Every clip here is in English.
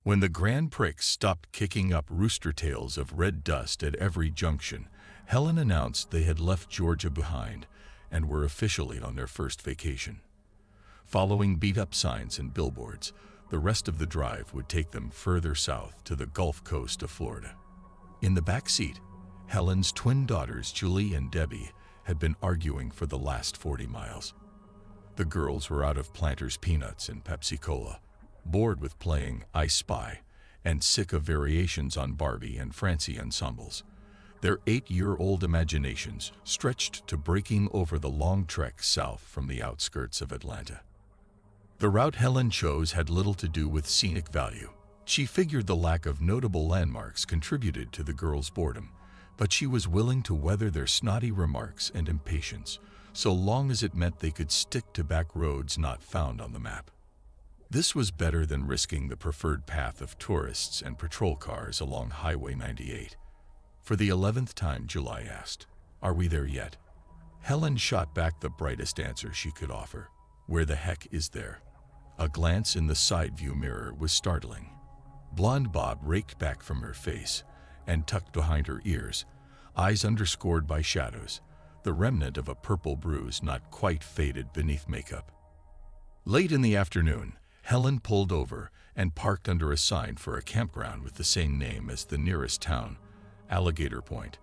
When the Grand Prix stopped kicking up rooster tails of red dust at every junction, Helen announced they had left Georgia behind and were officially on their first vacation. Following beat-up signs and billboards, the rest of the drive would take them further south to the Gulf Coast of Florida. In the back seat, Helen's twin daughters, Julie and Debbie, had been arguing for the last 40 miles. The girls were out of Planters peanuts and Pepsi Cola, bored with playing I Spy, and sick of variations on Barbie and Francie ensembles. Their 8-year-old imaginations stretched to breaking over the long trek south from the outskirts of Atlanta. The route Helen chose had little to do with scenic value. She figured the lack of notable landmarks contributed to the girls' boredom, but she was willing to weather their snotty remarks and impatience, so long as it meant they could stick to back roads not found on the map. This was better than risking the preferred path of tourists and patrol cars along Highway 98. For the 11th time, July asked, "Are we there yet?" Helen shot back the brightest answer she could offer. "Where the heck is there?" A glance in the side view mirror was startling. Blonde bob raked back from her face and tucked behind her ears, eyes underscored by shadows, the remnant of a purple bruise not quite faded beneath makeup. Late in the afternoon, Helen pulled over and parked under a sign for a campground with the same name as the nearest town, Alligator Point.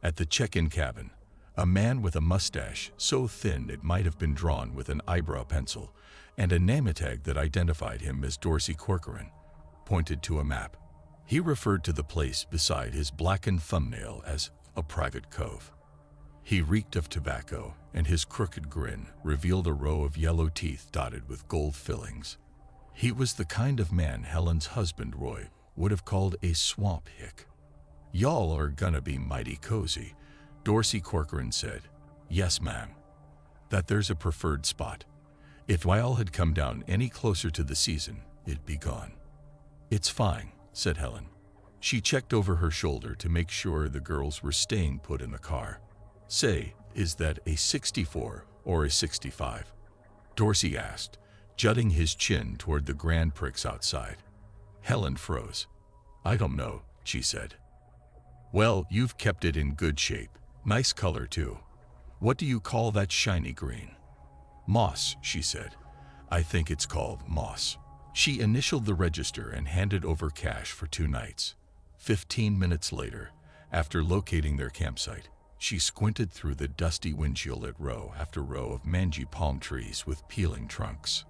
At the check-in cabin, a man with a mustache so thin it might have been drawn with an eyebrow pencil and a name tag that identified him as Dorsey Corcoran pointed to a map. He referred to the place beside his blackened thumbnail as a private cove. He reeked of tobacco, and his crooked grin revealed a row of yellow teeth dotted with gold fillings. He was the kind of man Helen's husband, Roy, would have called a swamp hick. "Y'all are gonna be mighty cozy," Dorsey Corcoran said. "Yes, ma'am. That there's a preferred spot. If y'all had come down any closer to the season, it'd be gone." "It's fine," said Helen. She checked over her shoulder to make sure the girls were staying put in the car. "Say, is that a 64 or a 65? Dorsey asked, jutting his chin toward the Grand Prix outside. Helen froze. "I don't know," she said. "Well, you've kept it in good shape. Nice color, too. What do you call that shiny green?" "Moss," she said. "I think it's called moss." She initialed the register and handed over cash for 2 nights. 15 minutes later, after locating their campsite, she squinted through the dusty windshield at row after row of mangy palm trees with peeling trunks.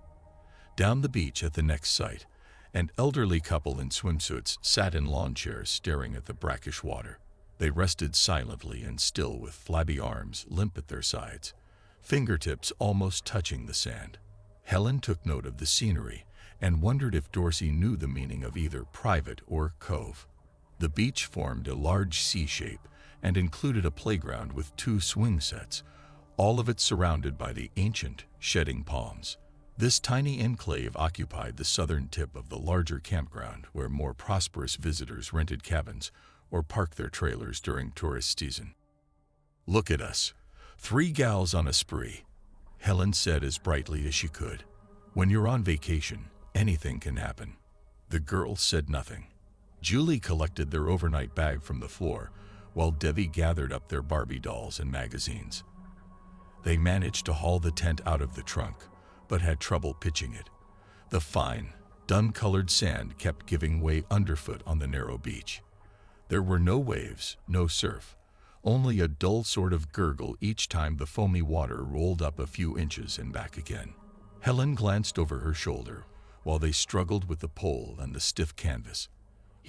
Down the beach at the next site, an elderly couple in swimsuits sat in lawn chairs staring at the brackish water. They rested silently and still with flabby arms limp at their sides, fingertips almost touching the sand. Helen took note of the scenery and wondered if Dorsey knew the meaning of either private or cove. The beach formed a large C shape and included a playground with 2 swing sets, all of it surrounded by the ancient, shedding palms. This tiny enclave occupied the southern tip of the larger campground where more prosperous visitors rented cabins or parked their trailers during tourist season. "Look at us, 3 gals on a spree," Helen said as brightly as she could. "When you're on vacation, anything can happen." The girls said nothing. Julie collected their overnight bag from the floor, while Debbie gathered up their Barbie dolls and magazines. They managed to haul the tent out of the trunk, but had trouble pitching it. The fine, dun-colored sand kept giving way underfoot on the narrow beach. There were no waves, no surf, only a dull sort of gurgle each time the foamy water rolled up a few inches and back again. Helen glanced over her shoulder while they struggled with the pole and the stiff canvas.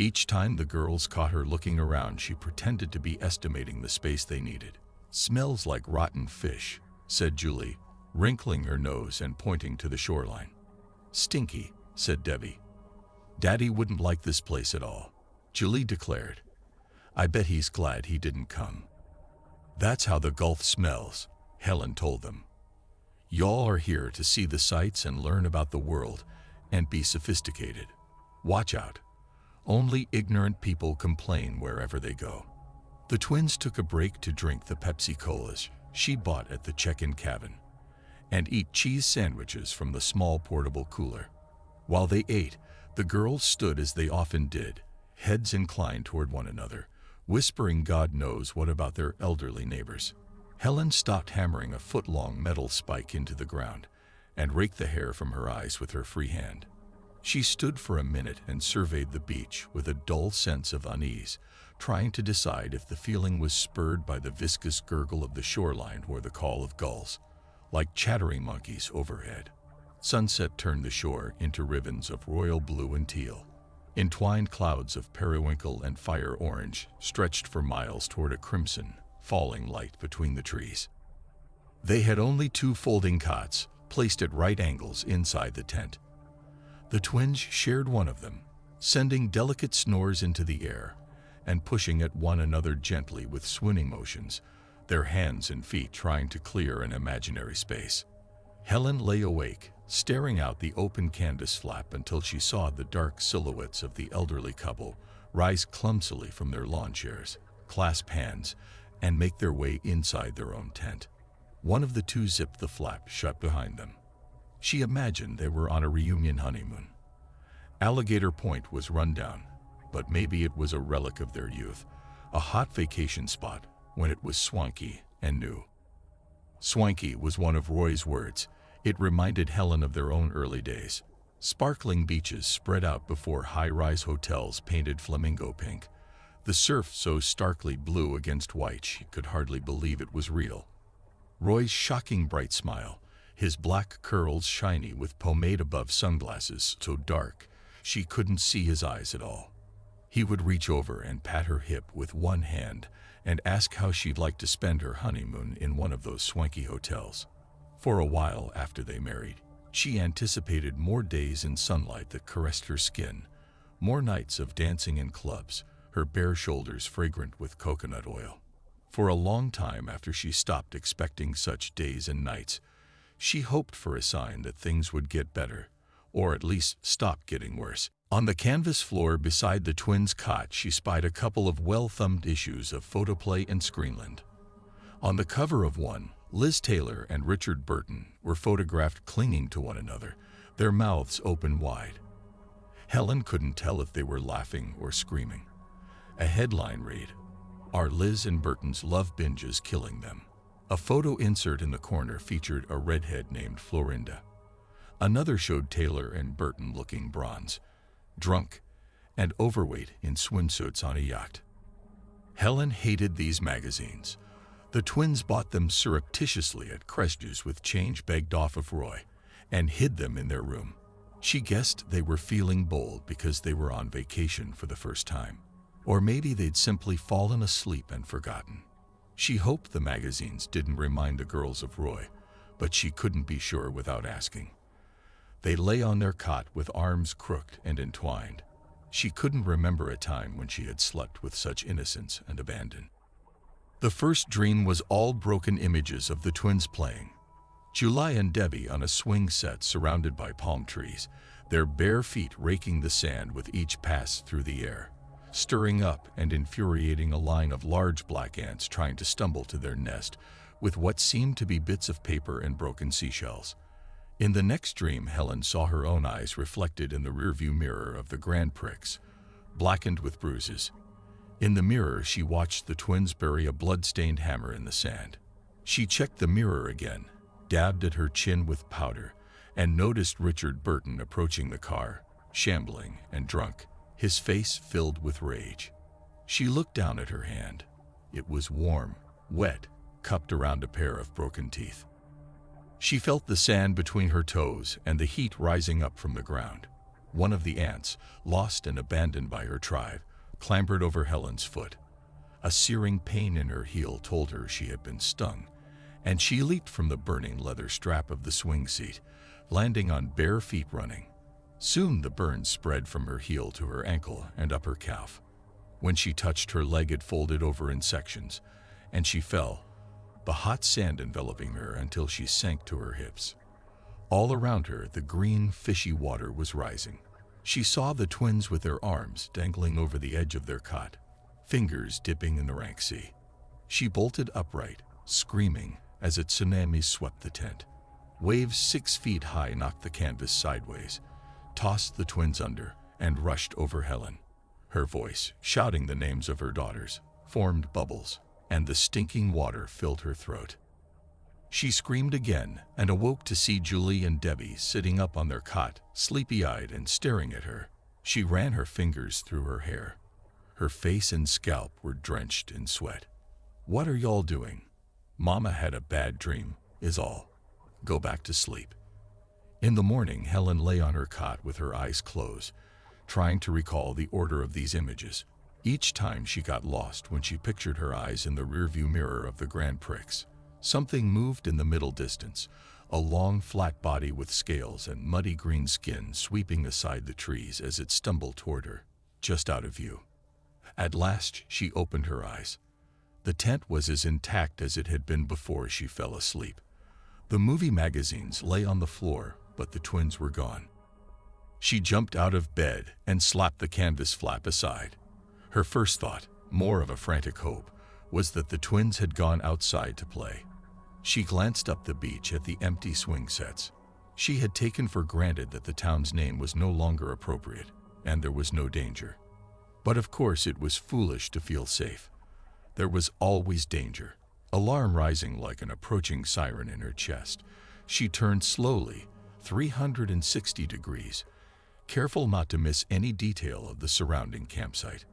Each time the girls caught her looking around, she pretended to be estimating the space they needed. "Smells like rotten fish," said Julie, wrinkling her nose and pointing to the shoreline. "Stinky," said Debbie. "Daddy wouldn't like this place at all," Julie declared. "I bet he's glad he didn't come." "That's how the Gulf smells," Helen told them. "Y'all are here to see the sights and learn about the world and be sophisticated. Watch out. Only ignorant people complain wherever they go." The twins took a break to drink the Pepsi Colas she bought at the check-in cabin and eat cheese sandwiches from the small portable cooler. While they ate, The girls stood as they often did, heads inclined toward one another, whispering God knows what about their elderly neighbors. Helen stopped hammering a foot-long metal spike into the ground and raked the hair from her eyes with her free hand. She stood for a minute and surveyed the beach with a dull sense of unease, trying to decide if the feeling was spurred by the viscous gurgle of the shoreline or the call of gulls, like chattering monkeys overhead. Sunset turned the shore into ribbons of royal blue and teal. Entwined clouds of periwinkle and fire orange stretched for miles toward a crimson, falling light between the trees. They had only 2 folding cots, placed at right angles inside the tent. The twins shared one of them, sending delicate snores into the air and pushing at one another gently with swooning motions, their hands and feet trying to clear an imaginary space. Helen lay awake, staring out the open canvas flap until she saw the dark silhouettes of the elderly couple rise clumsily from their lawn chairs, clasp hands, and make their way inside their own tent. One of the 2 zipped the flap shut behind them. She imagined they were on a reunion honeymoon. Alligator Point was run down, but maybe it was a relic of their youth, a hot vacation spot when it was swanky and new. Swanky was one of Roy's words. It reminded Helen of their own early days. Sparkling beaches spread out before high-rise hotels painted flamingo pink. The surf so starkly blue against white she could hardly believe it was real. Roy's shocking bright smile, his black curls shiny with pomade above sunglasses so dark she couldn't see his eyes at all. He would reach over and pat her hip with one hand and ask how she'd like to spend her honeymoon in one of those swanky hotels. For a while after they married, she anticipated more days in sunlight that caressed her skin, more nights of dancing in clubs, her bare shoulders fragrant with coconut oil. For a long time after she stopped expecting such days and nights, she hoped for a sign that things would get better, or at least stop getting worse. On the canvas floor beside the twins' cot, she spied a couple of well-thumbed issues of Photoplay and Screenland. On the cover of one, Liz Taylor and Richard Burton were photographed clinging to one another, their mouths open wide. Helen couldn't tell if they were laughing or screaming. A headline read, "Are Liz and Burton's love binges killing them?" A photo insert in the corner featured a redhead named Florinda. Another showed Taylor and Burton looking bronze, drunk, and overweight in swimsuits on a yacht. Helen hated these magazines. The twins bought them surreptitiously at Crest's with change begged off of Roy, and hid them in their room. She guessed they were feeling bold because they were on vacation for the first time. Or maybe they'd simply fallen asleep and forgotten. She hoped the magazines didn't remind the girls of Roy, but she couldn't be sure without asking. They lay on their cot with arms crooked and entwined. She couldn't remember a time when she had slept with such innocence and abandon. The first dream was all broken images of the twins playing. July and Debbie on a swing set surrounded by palm trees, their bare feet raking the sand with each pass through the air, stirring up and infuriating a line of large black ants trying to stumble to their nest with what seemed to be bits of paper and broken seashells. In the next dream, Helen saw her own eyes reflected in the rearview mirror of the Grand Prix, blackened with bruises. In the mirror, she watched the twins bury a blood-stained hammer in the sand. She checked the mirror again, dabbed at her chin with powder, and noticed Richard Burton approaching the car, shambling and drunk, his face filled with rage. She looked down at her hand. It was warm, wet, cupped around a pair of broken teeth. She felt the sand between her toes and the heat rising up from the ground. One of the ants, lost and abandoned by her tribe, clambered over Helen's foot. A searing pain in her heel told her she had been stung, and she leaped from the burning leather strap of the swing seat, landing on bare feet running. Soon the burns spread from her heel to her ankle and up her calf. When she touched her leg, it folded over in sections, and she fell, the hot sand enveloping her until she sank to her hips. All around her, the green, fishy water was rising. She saw the twins with their arms dangling over the edge of their cot, fingers dipping in the rank sea. She bolted upright, screaming as a tsunami swept the tent. Waves 6 feet high knocked the canvas sideways, tossed the twins under, and rushed over Helen. Her voice, shouting the names of her daughters, formed bubbles, and the stinking water filled her throat. She screamed again and awoke to see Julie and Debbie sitting up on their cot, sleepy-eyed and staring at her. She ran her fingers through her hair. Her face and scalp were drenched in sweat. "What are y'all doing?" "Mama had a bad dream, is all. Go back to sleep." In the morning, Helen lay on her cot with her eyes closed, trying to recall the order of these images. Each time she got lost when she pictured her eyes in the rearview mirror of the Grand Prix. Something moved in the middle distance, a long, flat body with scales and muddy green skin sweeping aside the trees as it stumbled toward her, just out of view. At last, she opened her eyes. The tent was as intact as it had been before she fell asleep. The movie magazines lay on the floor, but the twins were gone. She jumped out of bed and slapped the canvas flap aside. Her first thought, more of a frantic hope, was that the twins had gone outside to play. She glanced up the beach at the empty swing sets. She had taken for granted that the town's name was no longer appropriate, and there was no danger. But of course it was foolish to feel safe. There was always danger, alarm rising like an approaching siren in her chest. She turned slowly, 360 degrees, careful not to miss any detail of the surrounding campsite.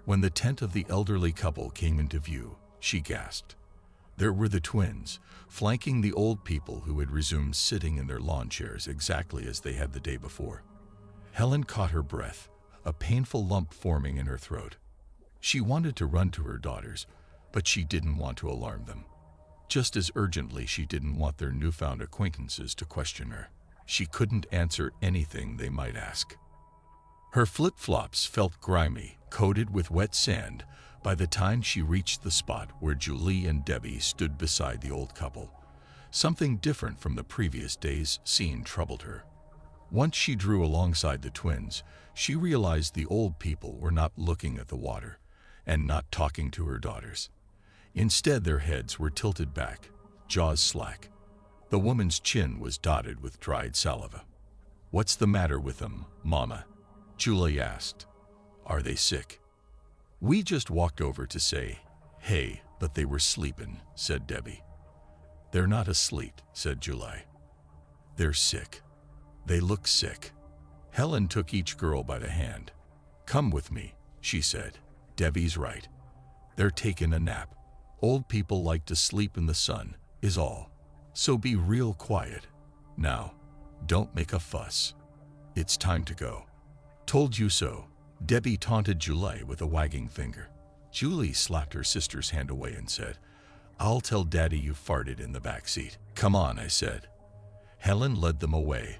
When the tent of the elderly couple came into view, she gasped. There were the twins, flanking the old people who had resumed sitting in their lawn chairs exactly as they had the day before. Helen caught her breath, a painful lump forming in her throat. She wanted to run to her daughters, but she didn't want to alarm them. Just as urgently, she didn't want their newfound acquaintances to question her. She couldn't answer anything they might ask. Her flip-flops felt grimy, coated with wet sand, by the time she reached the spot where Julie and Debbie stood beside the old couple. Something different from the previous day's scene troubled her. Once she drew alongside the twins, she realized the old people were not looking at the water and not talking to her daughters. Instead, their heads were tilted back, jaws slack. The woman's chin was dotted with dried saliva. "What's the matter with them, Mama?" Julie asked. "Are they sick?" "We just walked over to say, hey, but they were sleeping," said Debbie. "They're not asleep," said Julie. "They're sick. They look sick." Helen took each girl by the hand. "Come with me," she said. "Debbie's right. They're taking a nap. Old people like to sleep in the sun, is all. So be real quiet. Now, don't make a fuss. It's time to go." "Told you so," Debbie taunted Julie with a wagging finger. Julie slapped her sister's hand away and said, "I'll tell Daddy you farted in the back seat." "Come on," I said. Helen led them away,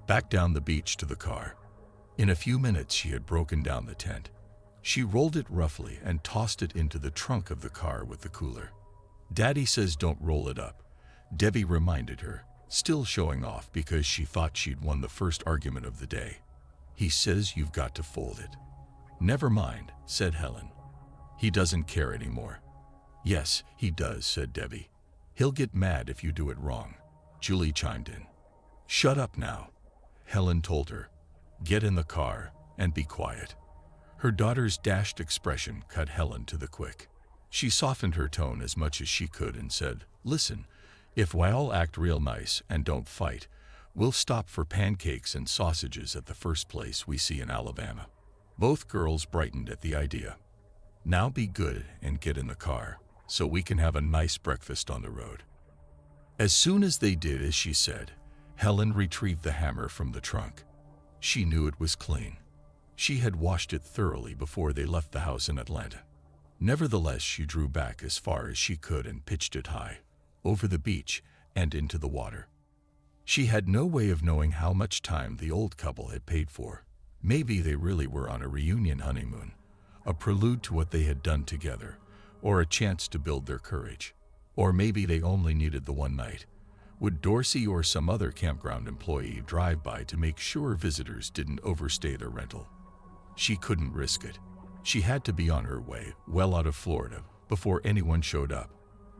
back down the beach to the car. In a few minutes, she had broken down the tent. She rolled it roughly and tossed it into the trunk of the car with the cooler. "Daddy says don't roll it up," Debbie reminded her, still showing off because she thought she'd won the first argument of the day. "He says you've got to fold it." "Never mind," said Helen. "He doesn't care anymore." "Yes, he does," said Debbie. "He'll get mad if you do it wrong," Julie chimed in. "Shut up now," Helen told her. "Get in the car and be quiet." Her daughter's dashed expression cut Helen to the quick. She softened her tone as much as she could and said, "Listen, if we all act real nice and don't fight, we'll stop for pancakes and sausages at the first place we see in Alabama." Both girls brightened at the idea. "Now be good and get in the car, so we can have a nice breakfast on the road." As soon as they did as she said, Helen retrieved the hammer from the trunk. She knew it was clean. She had washed it thoroughly before they left the house in Atlanta. Nevertheless, she drew back as far as she could and pitched it high, over the beach and into the water. She had no way of knowing how much time the old couple had paid for. Maybe they really were on a reunion honeymoon, a prelude to what they had done together, or a chance to build their courage. Or maybe they only needed the one night. Would Dorsey or some other campground employee drive by to make sure visitors didn't overstay their rental? She couldn't risk it. She had to be on her way, well out of Florida, before anyone showed up.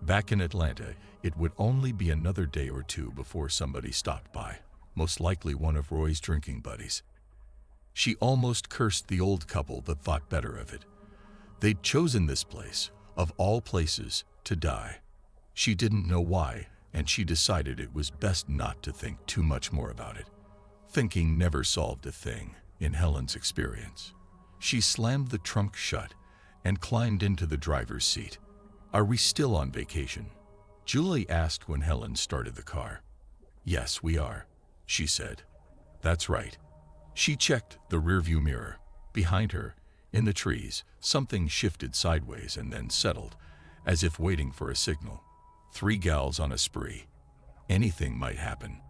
Back in Atlanta, it would only be another day or two before somebody stopped by, most likely one of Roy's drinking buddies. She almost cursed the old couple but thought better of it. They'd chosen this place, of all places, to die. She didn't know why, and she decided it was best not to think too much more about it. Thinking never solved a thing, in Helen's experience. She slammed the trunk shut and climbed into the driver's seat. "Are we still on vacation?" Julie asked when Helen started the car. "Yes, we are," she said. "That's right." She checked the rearview mirror. Behind her, in the trees, something shifted sideways and then settled, as if waiting for a signal. 3 gals on a spree. Anything might happen.